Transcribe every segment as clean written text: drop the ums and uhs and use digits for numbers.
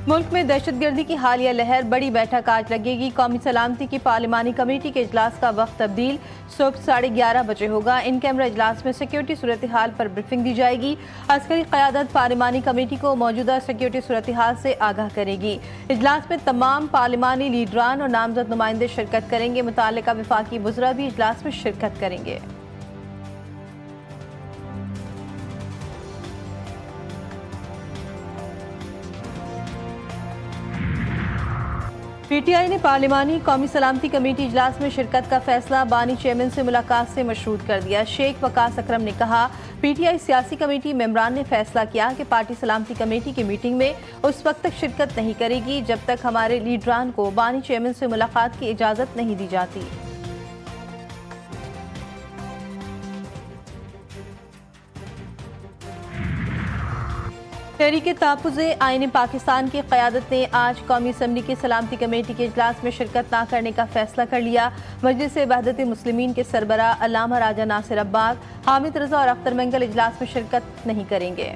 मुल्क में दहशतगर्दी की हालिया लहर, बड़ी बैठक आज लगेगी। कौमी सलामती की पार्लिमानी कमेटी के इजलास का वक्त तब्दील, सुबह 11:30 बजे होगा। इन कैमरा इजलास में सिक्योरिटी सूरत हाल पर ब्रीफिंग दी जाएगी। अस्करी क़यादत पार्लिमानी कमेटी को मौजूदा सिक्योरिटी सूरत हाल से आगाह करेगी। इजलास में तमाम पार्लिमानी लीडरान और नामजद नुमाइंदे शिरकत करेंगे। मुताल्लिका वफाकी वज़रा भी इजलास में शिरकत करेंगे। PTI ने पार्लिमानी कौमी सलामती कमेटी इजलास में शिरकत का फैसला बानी चेयरमैन से मुलाकात से मशरूत कर दिया। शेख वकास अकरम ने कहा, PTI सियासी कमेटी मेंबरान ने फैसला किया कि पार्टी सलामती कमेटी की मीटिंग में उस वक्त तक शिरकत नहीं करेगी जब तक हमारे लीडरान को बानी चेयरमैन से मुलाकात की इजाज़त नहीं दी जाती। तहरीक तहफ़्फ़ुज़ आईन पाकिस्तान की क़यादत ने आज कौमी असम्बली की सलामती कमेटी के इजलास में शिरकत न करने का फैसला कर लिया। मजलिस वहदत मुस्लिमीन के सरबराह अल्लामा राजा नासिर अब्बास, हामिद रज़ा और अख्तर मंगल इजलास में शिरकत नहीं करेंगे।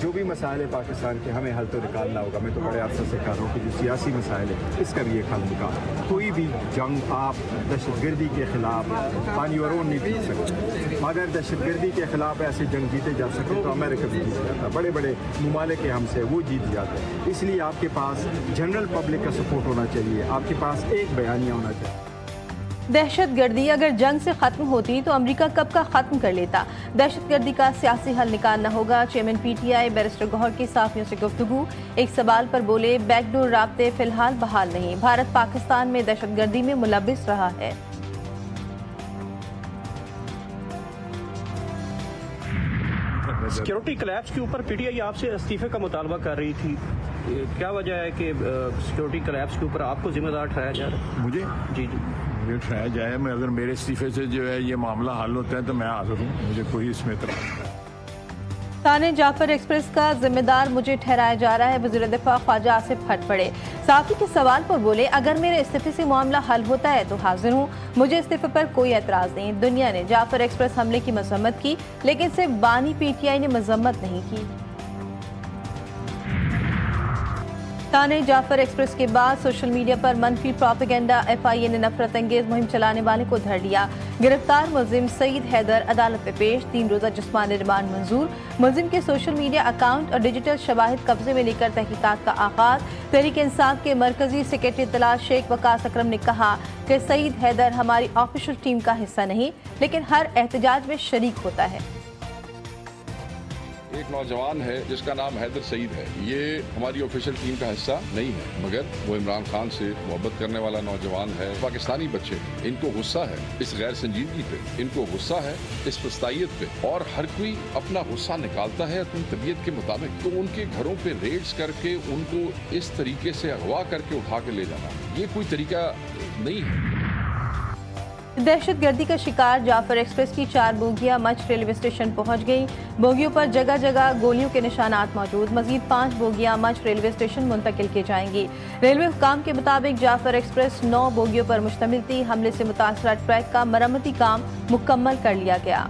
जो भी मसाइल है पाकिस्तान के, हमें हल तो निकालना होगा। मैं तो बड़े अरसे से कह रहा हूँ कि जो सियासी मसाइल है इसका भी एक हल निकाल। कोई भी जंग आप दहशतगर्दी के खिलाफ पानी और नहीं जीत सकते। अगर दहशतगर्दी के खिलाफ ऐसे जंग जीते जा सके तो अमेरिका भी जीत जाता, बड़े बड़े ममालिक हमसे वो जीत जाते हैं। इसलिए आपके पास जनरल पब्लिक का सपोर्ट होना चाहिए, आपके पास एक बयानिया होना चाहिए। दहशतगर्दी अगर जंग से खत्म होती तो अमेरिका कब का खत्म कर लेता। दहशतगर्दी का सियासी हल निकालना होगा। चेयरमैन PTI बैरिस्टर गौहर की सहाफ़ियों से गुफ्तगू, एक सवाल पर बोले, बैकडोर राब्ते फिलहाल बहाल नहीं, भारत पाकिस्तान में दहशतगर्दी में मुलव्विस रहा है। सिक्योरिटी कोलैप्स के ऊपर PTI आपसे इस्तीफे का मुतालबा कर रही थी, क्या वजह है कि सिक्योरिटी कोलैप्स के ऊपर आपको जिम्मेदार ठहराया जा रहा है? मुझे जी मुझे ठहराया जाए, मैं अगर मेरे इस्तीफे से जो है ये मामला हल होता है तो मैं हाजिर हूँ, मुझे कोई इसमें इतराज़ नहीं। थाने जाफर एक्सप्रेस का जिम्मेदार मुझे ठहराया जा रहा है, वज़ीर दिफा ख्वाजा आसिफ फट पड़े। साफ़ी के सवाल पर बोले, अगर मेरे इस्तीफे से मामला हल होता है तो हाजिर हूँ, मुझे इस्तीफे पर कोई एतराज़ नहीं। दुनिया ने जाफर एक्सप्रेस हमले की मजम्मत की, लेकिन सिर्फ बानी PTI ने मजम्मत नहीं की। थाने जाफर एक्सप्रेस के बाद सोशल मीडिया पर मनफी प्रोपेगेंडा, FIA ने नफरत अंगेज मुहिम चलाने वाले को धर लिया। गिरफ्तार मुलजिम सईद हैदर अदालत में पेश, 3 रोज़ा जिस्मानी रिमांड मंजूर। मुलजिम के सोशल मीडिया अकाउंट और डिजिटल शवाहिद कब्जे में लेकर तहकीकात का आगाज। तहरीक इंसाफ के मरकजी सेक्रेटरी इत्तला शेख वकास अकरम ने कहा कि सईद हैदर हमारी ऑफिशियल टीम का हिस्सा नहीं, लेकिन हर एहतजाज में शरीक होता है। एक नौजवान है जिसका नाम हैदर सईद है, ये हमारी ऑफिशियल टीम का हिस्सा नहीं है, मगर वो इमरान खान से मोहब्बत करने वाला नौजवान है। पाकिस्तानी बच्चे, इनको गुस्सा है इस गैर संजीदगी पे, इनको गुस्सा है इस पस्तायत पे, और हर कोई अपना गुस्सा निकालता है अपनी तबीयत के मुताबिक। तो उनके घरों पे रेड्स करके उनको इस तरीके से अगवा करके उठा के ले जाना, ये कोई तरीका नहीं है। दहशतगर्दी का शिकार जाफर एक्सप्रेस की 4 बोगियां मच रेलवे स्टेशन पहुंच गईं। बोगियों पर जगह जगह गोलियों के निशानात मौजूद। मजीद 5 बोगियां मच रेलवे स्टेशन मुंतकिल की जाएंगी। रेलवे हुकाम के मुताबिक जाफर एक्सप्रेस 9 बोगियों पर मुश्तमिल थी। हमले से मुतासरा ट्रैक का मरम्मती काम मुकम्मल कर लिया गया।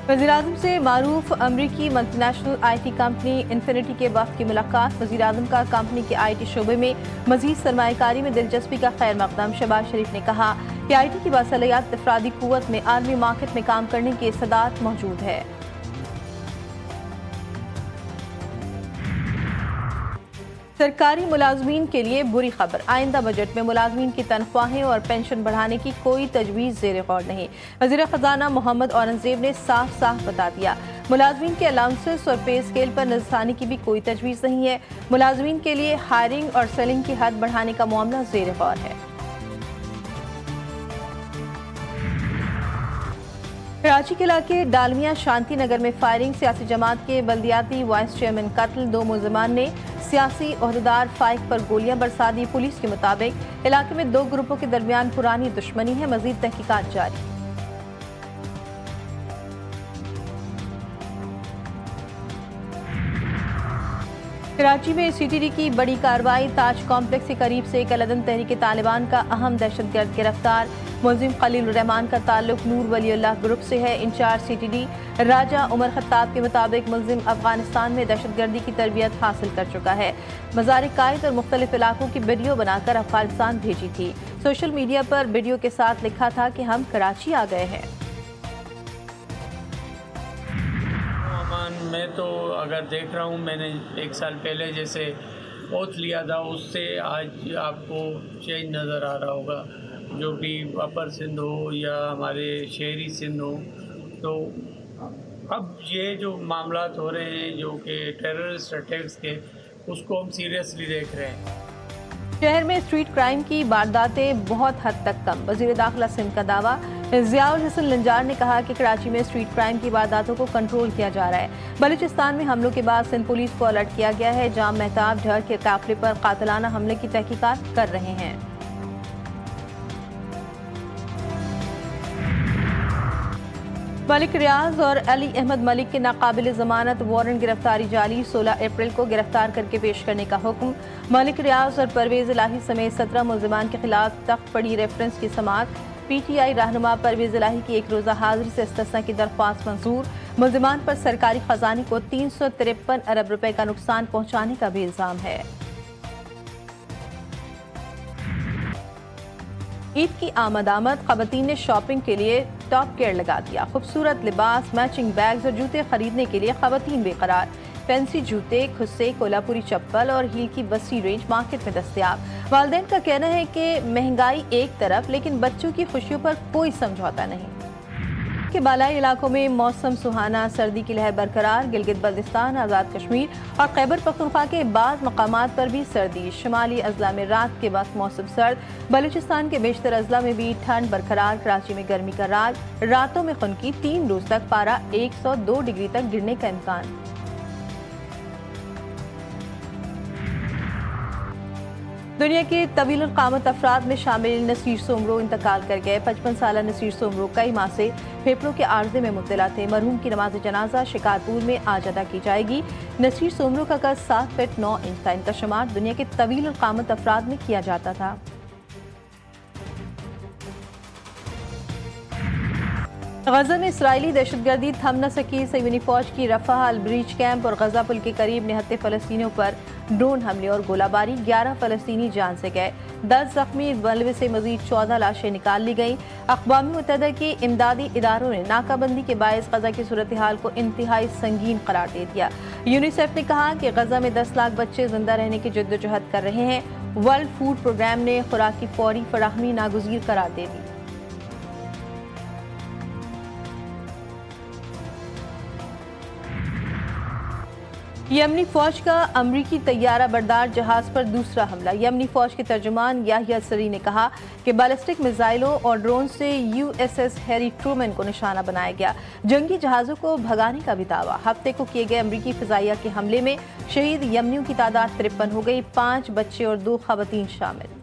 वज़ीर-ए-आज़म से मारूफ अमरीकी मल्टीनेशनल IT कंपनी इन्फिनिटी के वक्त की मुलाकात। वज़ीर-ए-आज़म का कंपनी के IT शोबे में मज़ीद सरमायाकारी में दिलचस्पी का खैर मकदम। शहबाज शरीफ ने कहा कि IT की बासलाहियत अफरादी कुव्वत में आलमी मार्केट में काम करने की इस्तेदाद मौजूद है। सरकारी मुलाजमीन के लिए बुरी खबर, आइंदा बजट में मुलाजमीन की तनख्वाहें और पेंशन बढ़ाने की कोई तजवीज़ ज़ेर गौर नहीं। वज़ीर ख़जाना मोहम्मद औरंगज़ेब ने साफ साफ बता दिया, मुलाजमीन के अलाउंसेस और पे स्केल पर नज़रसानी की भी कोई तजवीज़ नहीं है। मुलाजमीन के लिए हायरिंग और सेलिंग की हद बढ़ाने का मामला ज़ेर गौर है। कराची के इलाके डालमिया शांति नगर में फायरिंग, सियासी जमात के बल्दियाती वाइस चेयरमैन कत्ल। 2 मुलजमान ने सियासी ओहदेदार फाइक पर गोलियां बरसा दी। पुलिस के मुताबिक इलाके में 2 ग्रुपों के दरमियान पुरानी दुश्मनी है। मजीद तहकीकात जारी। कराची में CTD की बड़ी कार्रवाई। ताज कॉम्प्लेक्स के करीब से कलदन तहरीक तालिबान का अहम दहशतगर्द गिरफ्तार। मुलजिम खलील रहमान का ताल्लुक नूर वलीउल्लाह ग्रुप से है। इंचार्ज CTD राजा उमर खत्ताब के मुताबिक मुलजिम अफगानिस्तान में दहशतगर्दी की तरबियत हासिल कर चुका है। मज़ार कायद और मुख्तलिफ इलाकों की वीडियो बनाकर अफगानिस्तान भेजी थी। सोशल मीडिया पर वीडियो के साथ लिखा था कि हम कराची आ गए हैं। मैं तो अगर देख रहा हूँ, मैंने 1 साल पहले जैसे ओथ लिया था, उससे आज आपको चेंज नज़र आ रहा होगा। जो भी अपर सिंध हो या हमारे शहरी सिंध हो, तो अब ये जो मामलात हो रहे हैं जो कि टेररिस्ट अटैक्स के, उसको हम सीरियसली देख रहे हैं। शहर में स्ट्रीट क्राइम की वारदातें बहुत हद तक कम। वज़ीर दाखिला सिंध का दावा। ज़ियाउल हसन लंजार ने कहा कि कराची में स्ट्रीट क्राइम की वारदातों को कंट्रोल किया जा रहा है। बलूचिस्तान में हमलों के बाद सिंध पुलिस को अलर्ट किया गया है। जाम मेहताब ढर के काफिले पर कातिलाना हमले की तहकीकात कर रहे हैं। मलिक रियाज और अली अहमद मलिक के नाकाबिल जमानत वारंट गिरफ्तारी जारी। 16 अप्रैल को गिरफ्तार करके पेश करने का हुक्म। मलिक रियाज और परवेज इलाही समेत 17 मुलजिमान के खिलाफ तख्त पड़ी रेफरेंस की समाअत। PTI रहनुमा परवेज इलाही की 1 रोज़ा हाजिरी से इस्तिस्ना की दरख्वास्त मंजूर। मुलजिमान पर सरकारी खजाने को 353 अरब रुपए का नुकसान पहुंचाने का भी इल्जाम है। ईद की आमद खवातीन ने शॉपिंग के लिए टॉप केयर लगा दिया। खूबसूरत लिबास, मैचिंग बैग्स और जूते खरीदने के लिए खवातीन बेकरार। फैंसी जूते, खुस्से, कोल्हापुरी चप्पल और हील की वसी रेंज मार्केट में दस्तयाब। वालिदैन का कहना है कि महंगाई एक तरफ, लेकिन बच्चों की खुशियों पर कोई समझौता नहीं। के बालाई इलाकों में मौसम सुहाना, सर्दी की लहर बरकरार। गिलगित बल्तिस्तान, आज़ाद कश्मीर और खैबर पख्तूनख्वा के बाद मकामात पर भी सर्दी। शुमाली अजला में रात के वक्त मौसम सर्द। बलूचिस्तान के बेशतर अजला में भी ठंड बरकरार। कराची में गर्मी का राज। रातों में खुनकी। 3 रोज तक पारा 102 डिग्री तक गिरने का इम्कान। दुनिया के तवील क़ामत अफराद में शामिल नसीर सोमरो इंतकाल कर गए। 55 साला नसीर सोमरो कई माह से फेफड़ों के आर्जे में मुब्तला थे। मरहूम की नमाज जनाजा शिकारपुर में आज अदा की जाएगी। नसीर सोमरो का कद 7 फीट 9 इंच था। इनका शुमार दुनिया के तवील क़ामत अफराद में किया जाता था। गजा में इसराइली दहशतगर्दी थम न सकी। सयूनी फौज की रफाह अल ब्रीच कैंप और गजा पुल के करीब निहत्ते फलस्तीनियों पर ड्रोन हमले और गोलाबारी। 11 फलस्तीनी जान से गए। 10 जख्मी। मलबे से मजीद 14 लाशें निकाल ली गईं। अक़वाम मुत्तहिदा के इमदादी इदारों ने नाकाबंदी के बायस गजा की सूरत हाल को इंतहाई संगीन करार दे दिया। यूनिसेफ ने कहा कि गजा में 10 लाख बच्चे जिंदा रहने की जद्दोजहद कर रहे हैं। वर्ल्ड फूड प्रोग्राम ने खुराक की फौरी फराहमी नागुज़ीर करार दे दी। यमनी फौज का अमरीकी तैयारा बरदार जहाज पर दूसरा हमला। यमनी फौज के तर्जुमान याहिया सरी ने कहा कि बैलिस्टिक मिसाइलों और ड्रोन से USS हैरी ट्रूमैन को निशाना बनाया गया। जंगी जहाज़ों को भगाने का भी दावा। हफ्ते को किए गए अमरीकी फिजाइया के हमले में शहीद यमनियों की तादाद 53 हो गई। 5 बच्चे और 2 खवातीन शामिल।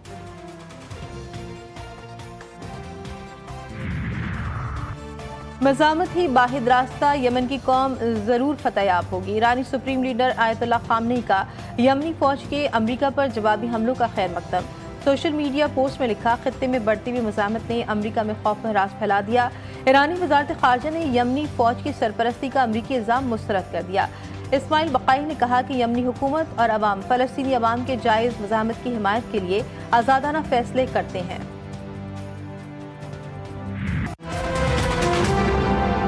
मज़ामत ही वाहिद रास्ता, यमन की कौम ज़रूर फतेहयाब होगी। ईरानी सुप्रीम लीडर आयतुल्लाह ख़ामनेई का यमनी फ़ौज के अमरीका पर जवाबी हमलों का खैर मकदम। सोशल मीडिया पोस्ट में लिखा, खित्ते में बढ़ती हुई मज़ामत ने अमरीका में खौफ हरास फैला दिया। ईरानी वज़ारत ख़ारजा ने यमनी फ़ौज की सरपरस्ती का अमरीकी इल्ज़ाम मुस्तरद कर दिया। इस्माइल बक़ाई ने कहा कि यमनी हुकूमत और अवाम फ़लस्तीनी अवाम के जायज़ मज़ामत की हिमायत के लिए आज़ादाना फ़ैसले करते हैं।